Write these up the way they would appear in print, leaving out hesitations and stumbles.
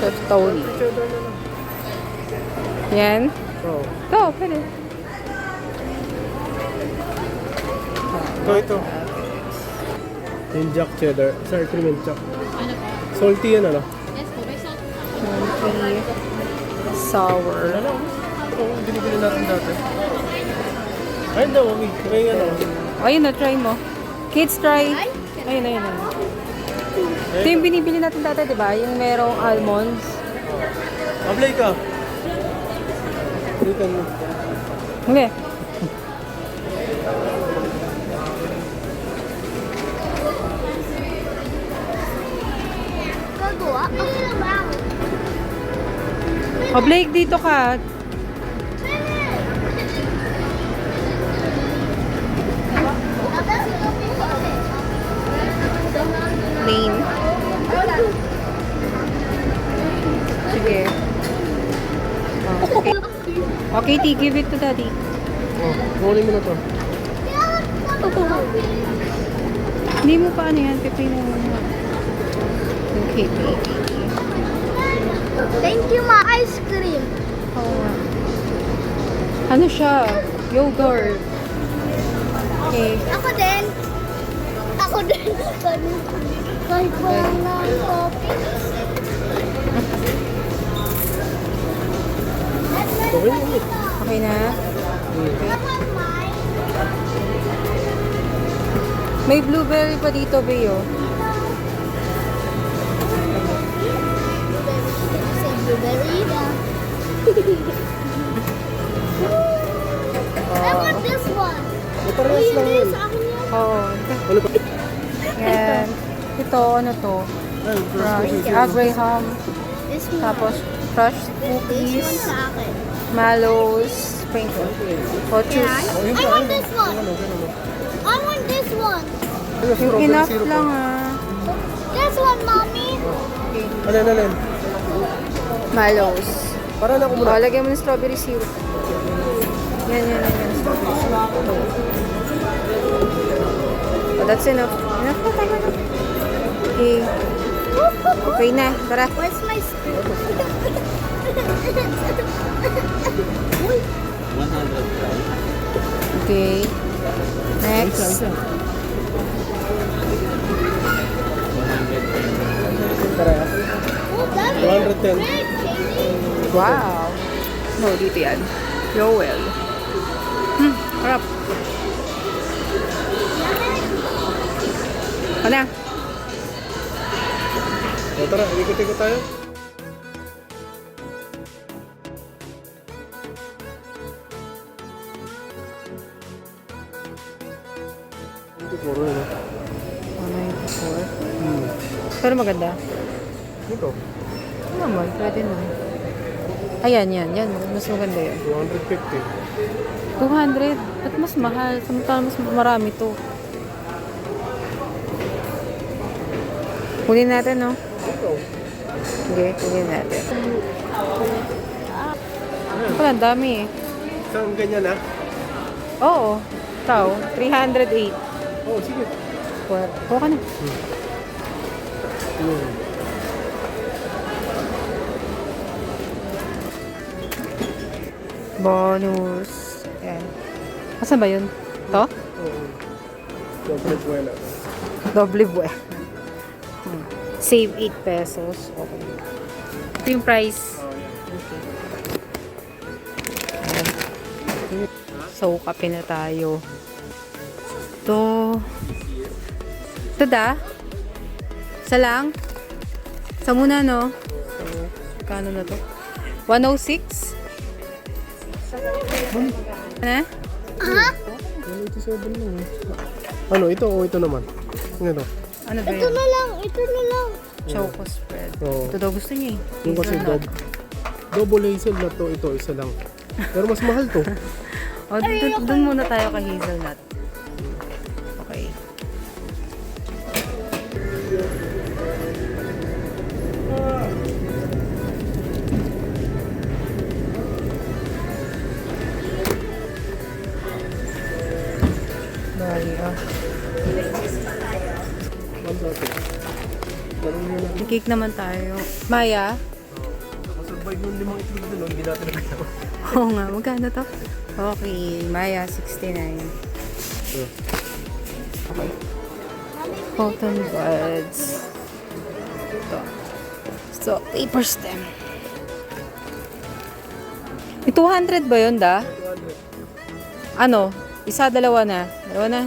Chef Tony. Cheddar na lang. Yan. Oo. Ito, pwede. Ito. Yung Jack Cheddar. Sour cream and Jack. Ano po? Salty yan ano? Yes po, may salt. Salty. Sour. Ano? Ito, binibili natin dati. Ayun daw, may ano. Ayun na, try mo. Kids, try. Ayun, ayun, ayun. Ito yung binibili natin dati, di ba? Yung merong almonds. Ablay ka. Dito mo. Okay. Gagawa? Ako lang ba? O, Blake, dito ka. Plain. Sige. Okay. Okay, T, give it to Daddy. Oh, rolling mo na to. Hindi mo pa ano yan, pipin mo muna. Okay, baby. Thank you, ma. Ice cream. Oh. Ano siya? Yogurt. Okay. Ako din. Ako din. Kahit walang na coffee. Okay na yun. Okay na? May blueberry pa dito, Beo. Say blueberry. I want this one. May parehas lang yun. Sa akin yan. Oo. Ano pa? Yan. Ito, ano to? Ay, Crushed. Graham. This one. Tapos, crushed This one cookies. sa akin. Mallows. Sprinkle. O, choose. I want this one. I want this one. Yung enough lang, ah. This one, mommy. Alin. Mallows. Para na ako O, muna. lagyan mo ng strawberry syrup. Yan. Strawberry syrup. Oh, that's enough. Enough na, tama na. Okay. Okay na, tara. Where's my Okay. Next. Parehas. Oh, that 210. red, Katie. Wow. No, dito yan. Joel. Harap. Ano? O tara, ikot-ikot tayo. Puro yun. 194. Pero maganda. Ito, Ano naman, pwede na. Ayan. Mas maganda yun. 250. 200. Ba't mas mahal? Samantala mas marami to. Kunin natin, no? Ito. Sige, kunin natin. Pala, ang dami eh. Saan ganyan ah? Oo. Tao, 308. Oo, sige. Kuha ka na. Bonus. Ayan. Asan ba yun? To? Oo. Doble buwela. Doble buwan. Save 8 pesos. Okay. Ito yung price. Oo, yan. Okay. So, kape na tayo. Ito. Ito da? Isa lang? Isa muna, no? So, kano na to? 106? Ano? 187 lang eh. Ano, ito o ito naman? Ano? Ano ba Ito yun? na lang. Ito na lang. Choco spread. Oo. Ito daw gusto niya eh. Yung kasi Hazelnut. double hazelnut to, ito isa lang. Pero mas mahal to. O, dun muna tayo kay hazelnut. Okay. Bali, ah. One dati. Ganun yun lang. May cake naman tayo. Maya, survive yung 5 itlog doon, hindi natin nagkakaroon. Oo nga, magkano to? Okay, Maya 69. Okay. Cotton buds. Ito. So, paper stem. 200 ba yun, da? Ano? Isa, dalawa na. Dalawa na.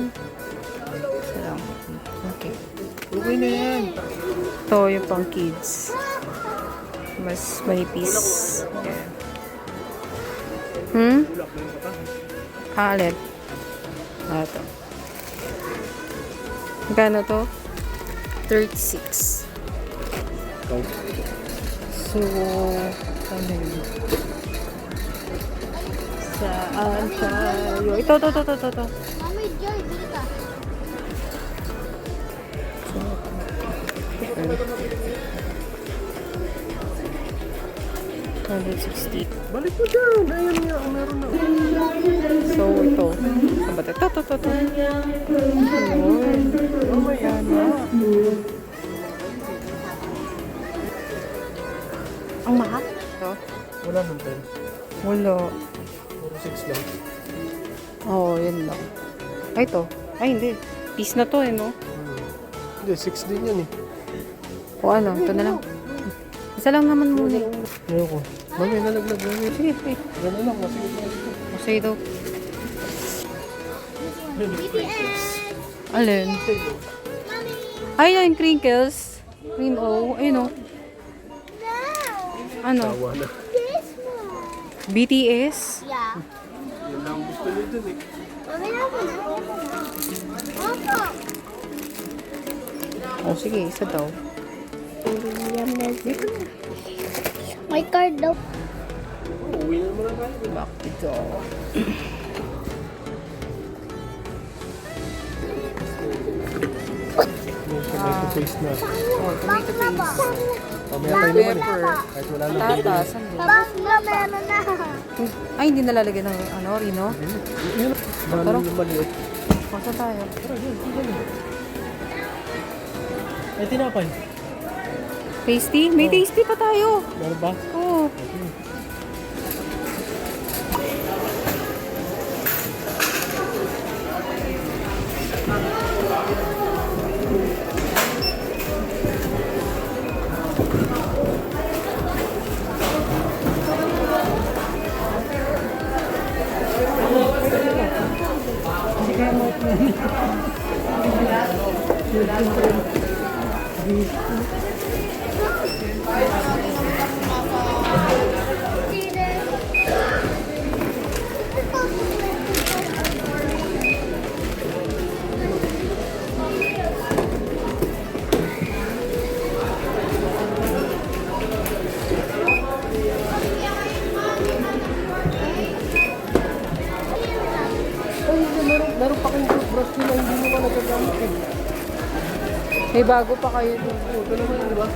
Isa lang. Okay. Okay na yan. Ito yung pang kids. Mas manipis. Yan. Alin? Ito. Magkano to? 36. Go. So, ano yun? Saan tayo? Ito. Mami, Joy, bili ka. $160. Balik mo dyan. Ayan nga, meron na. So, ito. Ano ba ito? Ito. Ayun. Oh my God. Ang mahal? Ito? Wala nang 10. Wala. Puro 6 lang. Oo, yun lang. Ay, ito. Ay, hindi. Piece na to, no? Hindi, 6 din yan eh. O ano, ito na lang. Isa lang naman muna eh. Ayoko. Mami, nalaglag. Mami. Sige. Gano'n lang, kasi Kasi ito. BTS. Alin? Mami. Ay, yung crinkles. Cream O. Ayun o. No. Ano? tawa na. This one. BTS? Yeah. Yan lang ang gusto niyo dun eh. Mami, ako na. Opo. O, sige. Isa daw. May card daw. Uwi na muna tayo. Back ito. Yung tomato paste na. O, tomato paste. Mamaya tayo naman eh. Pepper. Kahit wala nang Patatas. Ano? Bang na meron na. Ay, hindi nalalagyan ng ano, Rino? Yun. Balo yung maliit. Pasa tayo. Tara, yun. Ay, tinapay. Tasty? May tasty pa tayo. Meron ba? Oo. Ay, meron pa kayong toothbrush nila. Hindi mo pa nagagamit eh. May bago pa kayo dun. Oo, ito naman, di ba?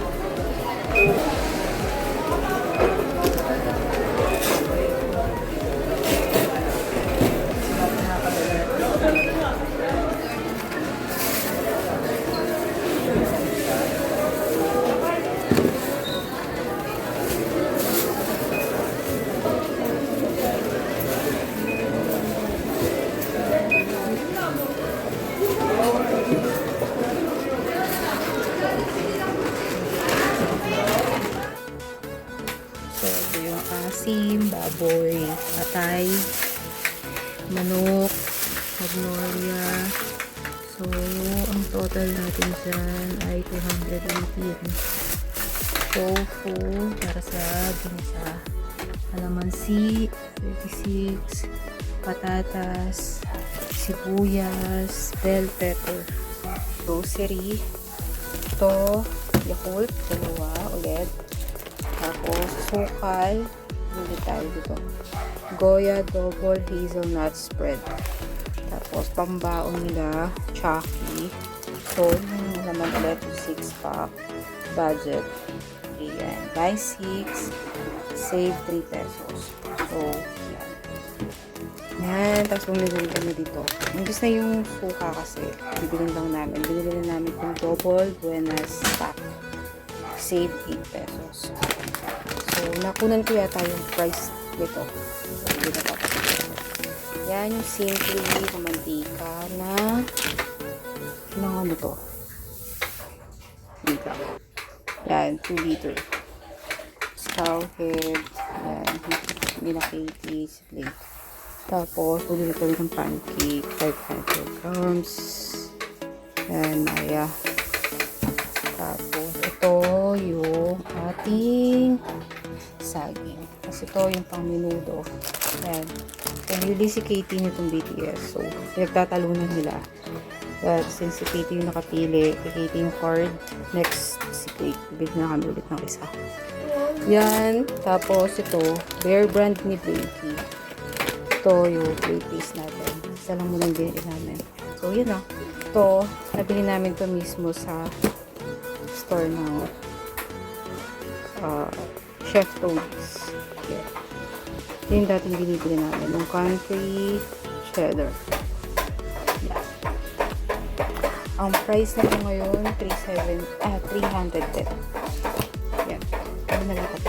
So, ito yung asim, baboy, atay, manok, magnolia. So, ang total natin dyan ay 218. Tofu, para sa ginisa. Kalamansi, 36. Patatas, sibuyas, bell pepper. Grocery. Ito, Yakult, dalawa ulit. Tapos, sukal. Hindi tayo dito. Goya double hazelnut spread. Tapos, pambaon nila, Chucky. So, yung naman ulit, 6-pack. Budget. Ayan. Buy 6, save 3 pesos. So, yan. Yan. Tapos, bumili kami dito. Imbis na yung suka kasi, bibili lang namin. Binili na namin yung double buenas pack. save 8 pesos. So, nakunan ko yata yung price nito. So, hindi na tapos. Yan yung Simply na mantika na ng ano to. Dito. Yan, 2 liter. Scowhead. Yan. Hindi na Katie's plate. Tapos, uli na tuloy ng pancake. 500 grams. Yan, Maya. Tapos, ito yung ating saging. Kasi ito yung pang menudo. Yan. Pinili si Katie nitong BTS. So, pinagtatalunan nila. But since si Katie yung nakapili, kay Katie yung card, next si Kate. Bili na kami ulit ng isa. Yan. Tapos ito, Bear Brand ni Blakey. Ito yung play piece natin. Isa lang muna yung binili namin. So, yun na. Ito, nabili namin to mismo sa store ng Chef Tony's. Yeah. Ito yung dating binibili namin. Yung country cheddar. Yeah. Ang price na po ngayon, 310. Yan. Ano na lang